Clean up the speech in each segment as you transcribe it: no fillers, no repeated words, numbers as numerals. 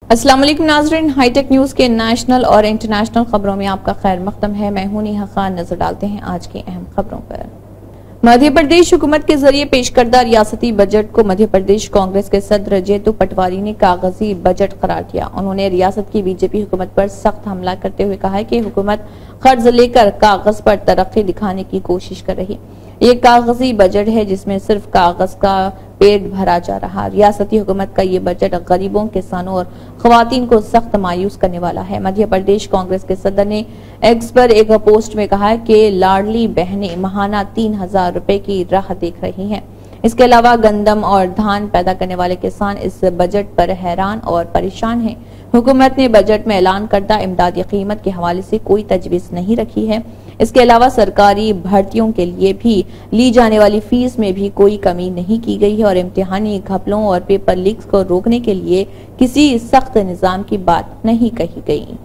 अस्सलाम वालेकुम नाज़रीन, हाईटेक न्यूज के नेशनल और इंटरनेशनल खबरों में आपका खैर मक़दम है। मैं हूं नेहा खान। नजर डालते हैं आज की अहम खबरों पर। मध्य प्रदेश हुकूमत के जरिए पेश करदा रियासती बजट को मध्य प्रदेश कांग्रेस के सदर जेतू पटवारी ने कागजी बजट करार दिया। उन्होंने रियासत की बीजेपी हुकूमत पर सख्त हमला करते हुए कहा है कि हुकूमत कर्ज लेकर कागज पर तरक्की दिखाने की कोशिश कर रही। ये कागजी बजट है जिसमें सिर्फ कागज का पेट भरा जा रहा। रियासती हुकूमत का ये बजट गरीबों, किसानों और खवातीन को सख्त मायूस करने वाला है। मध्य प्रदेश कांग्रेस के सदर ने एक्स पर एक पोस्ट में कहा कि लाडली बहनें महाना 3000 रुपए की राह देख रही हैं। इसके अलावा गंदम और धान पैदा करने वाले किसान इस बजट पर हैरान और परेशान हैं। हुकूमत ने बजट में ऐलान करदा इमदादी कीमत के हवाले से कोई तजवीज नहीं रखी है। इसके अलावा सरकारी भर्तियों के लिए भी ली जाने वाली फीस में भी कोई कमी नहीं की गई है और इम्तिहानी घपलों और पेपर लीक्स को रोकने के लिए किसी सख्त निजाम की बात नहीं कही गई।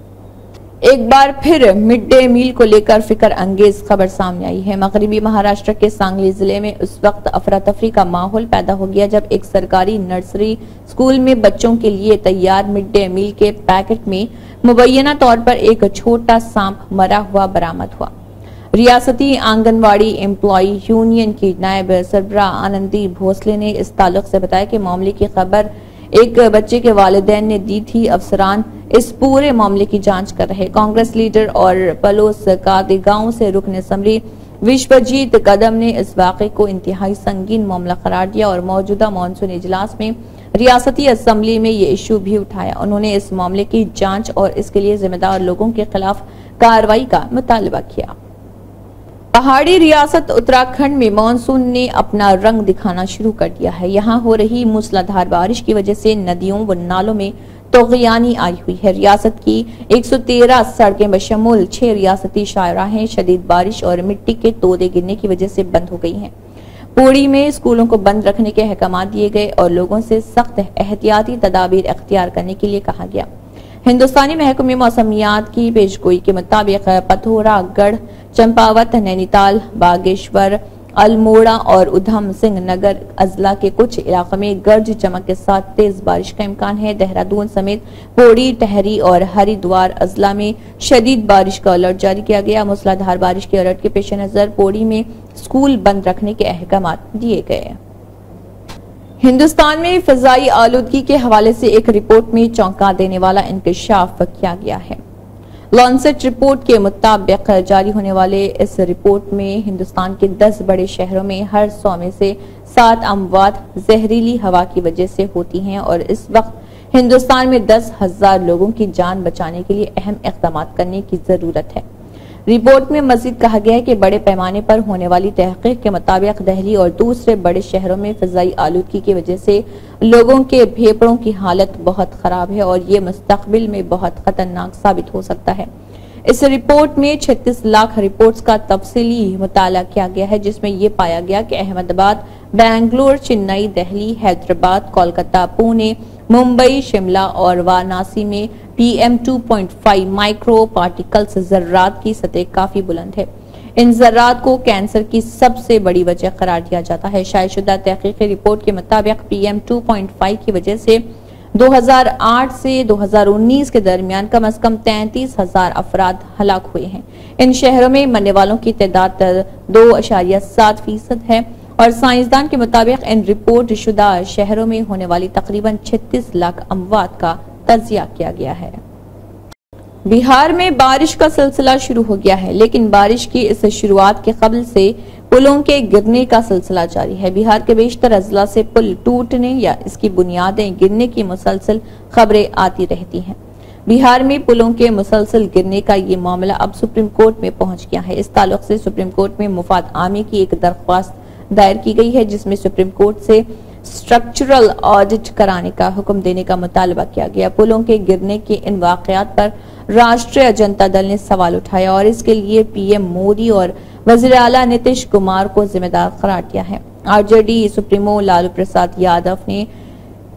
एक बार फिर मिड डे मील को लेकर फिक्र अंगेज खबर सामने आई है। मगरबी महाराष्ट्र के सांगली जिले में उस वक्त अफरा तफरी का माहौल पैदा हो गया जब एक सरकारी नर्सरी स्कूल में बच्चों के लिए तैयार मिड डे मील के पैकेट में मुबैना तौर पर एक छोटा सांप मरा हुआ बरामद हुआ। रियासती आंगनवाड़ी एम्प्लॉय यूनियन की नायब सरबराह आनंदी भोसले ने इस ताल्लुक से बताया कि मामले की खबर एक बच्चे के वालिदैन ने दी थी। अफसरान इस पूरे मामले की जांच कर रहे। कांग्रेस लीडर और पलोस कादेगांव से रुकन असम्बली विश्वजीत कदम ने इस वाक़े को इंतहाई संगीन मामला करार दिया और मौजूदा मानसून इजलास में रियासती असम्बली में ये इशू भी उठाया। उन्होंने इस मामले की जांच और इसके लिए जिम्मेदार लोगों के खिलाफ कार्रवाई का मुतालबा किया। पहाड़ी रियासत उत्तराखंड में मानसून ने अपना रंग दिखाना शुरू कर दिया है। यहाँ हो रही मूसलाधार बारिश की वजह से नदियों व नालों में तोग़यानी आई हुई है। रियासत की 113 सड़कें बशमूल 6 रियासती शाहराहें शदीद बारिश और मिट्टी के तोदे गिरने की वजह से बंद हो गई हैं। पौड़ी में स्कूलों को बंद रखने के अहकाम दिए गए और लोगों से सख्त एहतियाती तदाबीर अख्तियार करने के लिए कहा गया। हिंदुस्तानी महकमे मौसमियात की पेशगोई के मुताबिक पिथौरागढ़, चंपावत, नैनीताल, बागेश्वर, अल्मोड़ा और उधम सिंह नगर अजला के कुछ इलाकों में गरज चमक के साथ तेज बारिश का इम्कान है। देहरादून समेत पौड़ी, टहरी और हरिद्वार अजला में शदीद बारिश का अलर्ट जारी किया गया। मूसलाधार बारिश के अलर्ट के पेश नजर पौड़ी में स्कूल बंद रखने के अहकाम दिए गए। हिंदुस्तान में फिजाई आलूदगी के हवाले से एक रिपोर्ट में चौंका देने वाला इंकशाफ किया गया है। लॉन्सेट रिपोर्ट के मुताबिक जारी होने वाले इस रिपोर्ट में हिंदुस्तान के 10 बड़े शहरों में हर 100 में से 7 अमवात जहरीली हवा की वजह से होती हैं और इस वक्त हिंदुस्तान में 10,000 लोगों की जान बचाने के लिए अहम इक़दाम करने की जरूरत है। रिपोर्ट में मजीद कहा गया है कि बड़े पैमाने पर होने वाली तहकीक के मुताबिक दिल्ली और दूसरे बड़े शहरों में फिजाई आलूदगी की वजह से लोगों के फेफड़ों की हालत बहुत खराब है और ये मुस्तकबिल में बहुत खतरनाक साबित हो सकता है। इस रिपोर्ट में 36 लाख रिपोर्ट्स का तफसीली मुताला किया गया है जिसमें यह पाया गया कि अहमदाबाद, बेंगलुरु, चेन्नई, दिल्ली, हैदराबाद, कोलकाता, पुणे, मुंबई, शिमला और वाराणसी में PM 2.5 माइक्रो पार्टिकल्स जर्रात की सतह काफी बुलंद है। इन जर्रात को कैंसर की सबसे बड़ी वजह करार दिया जाता है। शायदशुदा तहकीकी रिपोर्ट के मुताबिक PM 2.5 की वजह से 2008 से 2019 के दरमियान कम से कम 33,000 अफराद हलाक हुए हैं। इन शहरों में मरने वालों की तादाद 2.7% है और साइंसदान के मुताबिक इन रिपोर्ट शुदा शहरों में होने वाली तकरीबन 36 लाख अमवात का तजिया किया गया है। बिहार में बारिश का सिलसिला शुरू हो गया है, लेकिन बारिश की इस शुरुआत के कबल से पुलों के गिरने का सिलसिला जारी है। बिहार के बेशतर अजला से पुल टूटने या इसकी बुनियादें गिरने की मुसलसल खबरें आती रहती हैं। बिहार में पुलों के मुसलसल गिरने का ये मामला अब सुप्रीम कोर्ट में पहुंच गया है। इस ताल्लुक से सुप्रीम कोर्ट में मुफाद आमी की एक दरख्वास्त दायर की गई है जिसमें सुप्रीम कोर्ट से स्ट्रक्चरल ऑडिट कराने का हुक्म देने का मुतालबा किया गया। पुलों के गिरने के इन वाकयात पर राष्ट्रीय जनता दल ने सवाल उठाया और इसके लिए PM मोदी और वज़ीर आला नीतीश कुमार को जिम्मेदार करार दिया है। RJD सुप्रीमो लालू प्रसाद यादव ने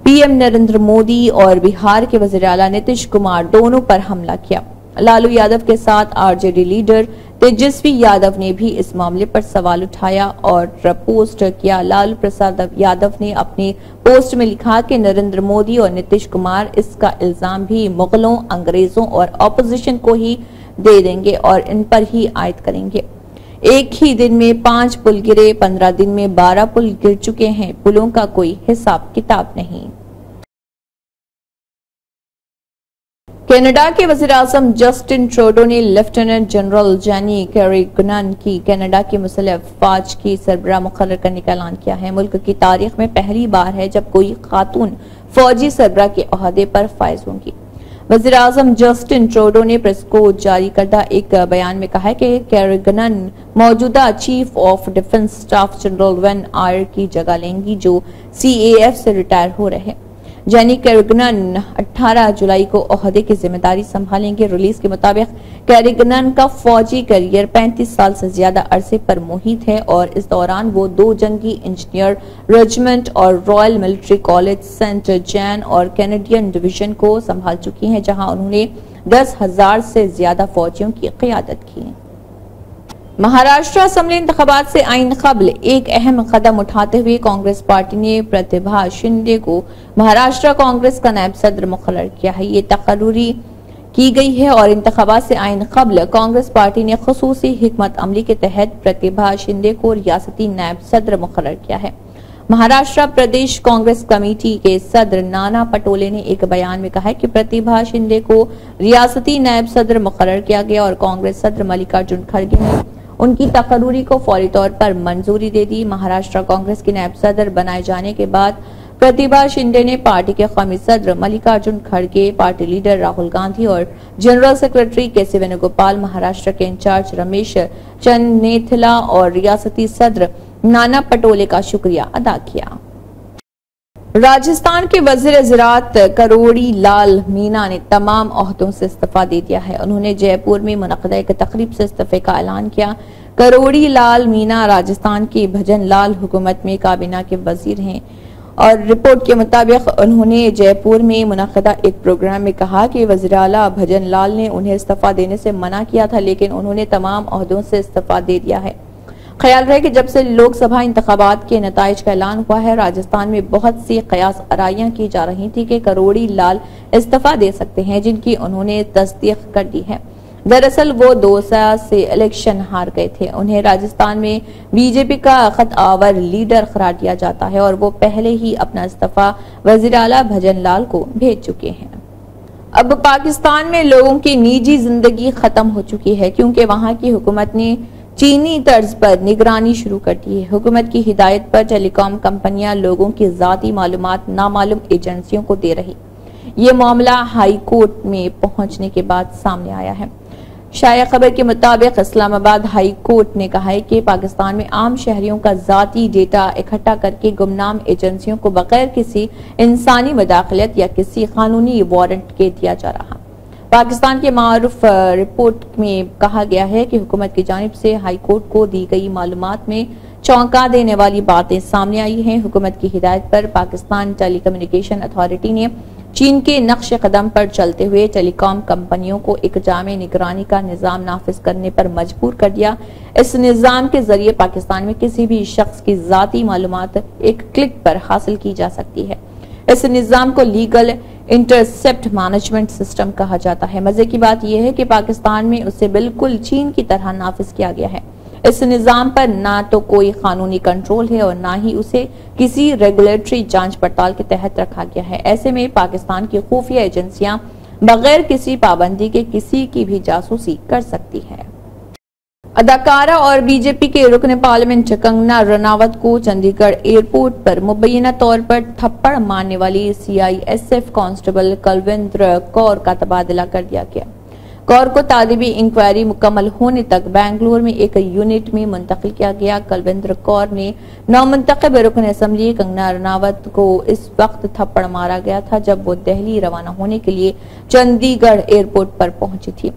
PM नरेंद्र मोदी और बिहार के वज़ीर आला नीतीश कुमार दोनों पर हमला किया। लालू यादव के साथ RJD लीडर तेजस्वी यादव ने भी इस मामले पर सवाल उठाया और पोस्ट किया। लालू प्रसाद यादव ने अपने पोस्ट में लिखा कि नरेंद्र मोदी और नीतीश कुमार इसका इल्जाम भी मुगलों, अंग्रेजों और ऑपोजिशन को ही दे देंगे और इन पर ही आयद करेंगे। एक ही दिन में 5 पुल गिरे, 15 दिन में 12 पुल गिर चुके हैं। पुलों का कोई हिसाब किताब नहीं। कनाडा के वज़ीर-ए-आज़म जस्टिन ट्रूडो ने लेफ्टिनेंट जनरल जेनी कैरिगनन की कनाडा की मुसल्ह अफ़वाज की सरबराह मुकर्रर करने का ऐलान किया है। मुल्क की तारीख में पहली बार है जब कोई खातून फौजी सरबराह के ओहदे पर फायज होंगी। वज़ीर-ए-आज़म जस्टिन ट्रूडो ने प्रेस को जारी करदा एक बयान में कहा है कि कैरिगनन मौजूदा chief of defence staff general Wayne Eyre की जगह लेंगी, जो CAF से रिटायर हो रहे हैं। जेनी कैरिगनन 18 जुलाई को ओहदे की जिम्मेदारी संभालेंगे। रिलीज के मुताबिक कैरिगनन का फौजी करियर 35 साल से ज्यादा अरसे पर मुहित है और इस दौरान वो 2 जंगी इंजीनियर रेजिमेंट और Royal Military College Saint Jean और कैनेडियन डिवीजन को संभाल चुकी हैं, जहां उन्होंने 10,000 से ज्यादा फौजियों की क़ियादत की। महाराष्ट्र असेंबली इंतखाबात से आइन कबल एक अहम कदम उठाते हुए कांग्रेस पार्टी ने प्रतिभा शिंदे को महाराष्ट्र कांग्रेस का नायब सदर मुकर्रर किया है। ये तकर्री की गई है और इंतखाबात से आइन कबल कांग्रेस पार्टी ने खुसूसी हिकमत अमली के तहत प्रतिभा शिंदे को रियासती नायब सदर मुकर्रर किया है। महाराष्ट्र प्रदेश कांग्रेस कमेटी के सदर नाना पटोले ने एक बयान में कहा है कि प्रतिभा शिंदे को रियासती नायब सदर मुकर्रर किया गया और कांग्रेस सदर मल्लिकार्जुन खड़गे ने उनकी तकर्री को फौरी तौर पर मंजूरी दे दी। महाराष्ट्र कांग्रेस के नायब सदर बनाए जाने के बाद प्रतिभा शिंदे ने पार्टी के कौमी सदर मल्लिकार्जुन खड़गे, पार्टी लीडर राहुल गांधी और जनरल सेक्रेटरी के वेणुगोपाल, महाराष्ट्र के इंचार्ज रमेश चन्नेथला और रियासती सदर नाना पटोले का शुक्रिया अदा किया। राजस्थान के वजीर ज़राअत करोड़ी लाल मीना ने तमाम ओहदों से इस्तीफा दे दिया है। उन्होंने जयपुर में मुनक़दा एक तकरीब से इस्तीफे का ऐलान किया। करोड़ी लाल मीना राजस्थान की भजन लाल हुकूमत में काबीना के वजीर हैं और रिपोर्ट के मुताबिक उन्होंने जयपुर में मुनक़दा एक प्रोग्राम में कहा कि वज़ीर आला भजन लाल ने उन्हें इस्तीफा देने से मना किया था, लेकिन उन्होंने तमाम ओहदों से इस्तीफा दे दिया है। ख्याल रहे कि जब से लोकसभा इंतखाबात के नताइज का ऐलान हुआ है, राजस्थान में बहुत सी कयास आराइयां की जा रही थी कि करोड़ी लाल इस्तीफा दे सकते हैं, जिनकी उन्होंने तस्दीक कर दी है। दरअसल वो 2 से इलेक्शन हार गए थे। उन्हें राजस्थान में बीजेपी का खतआवर लीडर करार दिया जाता है और वो पहले ही अपना इस्तीफा वज़ीर आला भजन लाल को भेज चुके हैं। अब पाकिस्तान में लोगों की निजी जिंदगी खत्म हो चुकी है, क्योंकि वहां की हुकूमत ने चीनी तर्ज पर निगरानी शुरू कर दी है। हुकूमत की हिदायत पर टेलीकॉम कंपनियां लोगों की जाती मालूमात नामालूम एजेंसियों को दे रही। ये मामला हाई कोर्ट में पहुंचने के बाद सामने आया है। शाया खबर के मुताबिक इस्लामाबाद हाई कोर्ट ने कहा है कि पाकिस्तान में आम शहरियों का जाती डेटा इकट्ठा करके गुमनाम एजेंसियों को बगैर किसी इंसानी मदाखलत या किसी कानूनी वारंट के दिया जा रहा। पाकिस्तान के मारूफ रिपोर्ट में कहा गया है कि हुकूमत की जानिब से हाई कोर्ट को दी गई मालूमात में चौंका देने वाली बातें सामने आई हैं। हुकूमत की हिदायत पर पाकिस्तान टेलीकम्युनिकेशन अथॉरिटी ने चीन के नक्श कदम पर चलते हुए टेलीकॉम कंपनियों को एक जामे निगरानी का निजाम नाफिज करने पर मजबूर कर दिया। इस निजाम के जरिए पाकिस्तान में किसी भी शख्स की जाती मालूमात एक क्लिक पर हासिल की जा सकती है। इस निजाम को लीगल इंटरसेप्ट मैनेजमेंट सिस्टम कहा जाता है। मजे की बात यह है कि पाकिस्तान में उसे बिल्कुल चीन की तरह नाफिज किया गया है। इस निजाम पर ना तो कोई कानूनी कंट्रोल है और ना ही उसे किसी रेगुलेटरी जांच पड़ताल के तहत रखा गया है। ऐसे में पाकिस्तान की खुफिया एजेंसियां बगैर किसी पाबंदी के किसी की भी जासूसी कर सकती है। अदाकारा और बीजेपी के रुकन पार्लियामेंट कंगना रनावत को चंडीगढ़ एयरपोर्ट पर मुबैना तौर पर थप्पड़ मारने वाली CISF कांस्टेबल कुलविंद्र कौर का तबादला कर दिया गया। कौर को तालिबी इंक्वायरी मुकम्मल होने तक बेंगलुरु में एक यूनिट में मुंतकिल किया गया। कुलविंद्र कौर ने नौमुंतखब रुकन असम्बली कंगना रनावत को इस वक्त थप्पड़ मारा गया था जब वो दिल्ली रवाना होने के लिए चंडीगढ़ एयरपोर्ट पर पहुंची थी।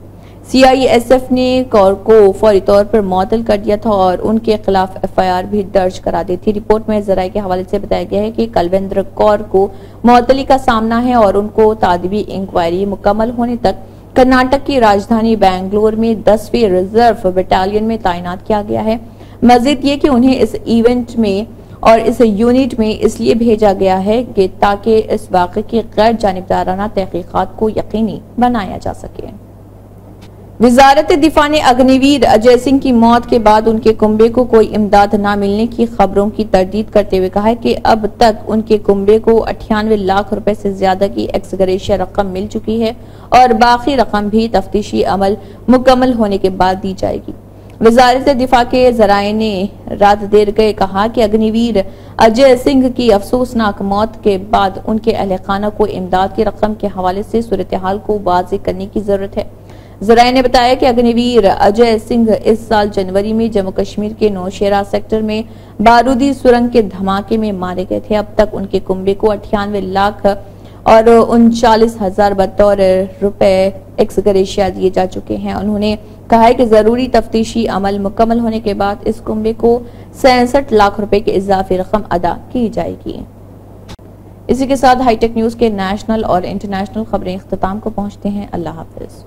CISF ने कौर को फौरी तौर पर मुअत्तल कर दिया था और उनके खिलाफ FIR भी दर्ज करा दी थी। रिपोर्ट में जराये के हवाले से बताया गया है कि कुलविंद्र कौर को मुअत्तली का सामना है और उनको तालिबी इंक्वायरी मुकम्मल होने तक कर्नाटक की राजधानी बेंगलुरु में 10वीं रिजर्व बटालियन में तैनात किया गया है। मजीद ये कि उन्हें इस इवेंट में और इस यूनिट में इसलिए भेजा गया है कि ताकि इस वाक़े की गैर जानिबदाराना तहकीकात को यकीनी बनाया जा सके। वजारत दिफा ने अग्निवीर अजय सिंह की मौत के बाद उनके कुंबे को कोई इमदाद न मिलने की खबरों की तरदीद करते हुए कहा है कि अब तक उनके कुंबे को 98 लाख रुपए से ज्यादा की एक्स ग्रेशिया रकम मिल चुकी है और बाकी रकम भी तफ्तीशी अमल मुकम्मल होने के बाद दी जाएगी। वजारत दिफा के जराये ने रात देर गए कहा कि अग्निवीर अजय सिंह की अफसोसनाक मौत के बाद उनके अहल खाना को इमदाद की रकम के हवाले से सूरत हाल को वाज़ेह करने की जरूरत है। जराये ने बताया कि अग्निवीर अजय सिंह इस साल जनवरी में जम्मू कश्मीर के नौशेरा सेक्टर में बारूदी सुरंग के धमाके में मारे गए थे। अब तक उनके कुंबे को 98 लाख और 39,000 बतौर रुपए एक्स ग्रेशिया दिए जा चुके हैं। उन्होंने कहा है कि जरूरी तफ्तीशी अमल मुकम्मल होने के बाद इस कुंबे को 66 लाख रुपए की इजाफी रकम अदा की जाएगी। इसी के साथ हाईटेक न्यूज के नेशनल और इंटरनेशनल खबरें इख्तिताम को पहुंचते हैं। अल्लाह हाफिज।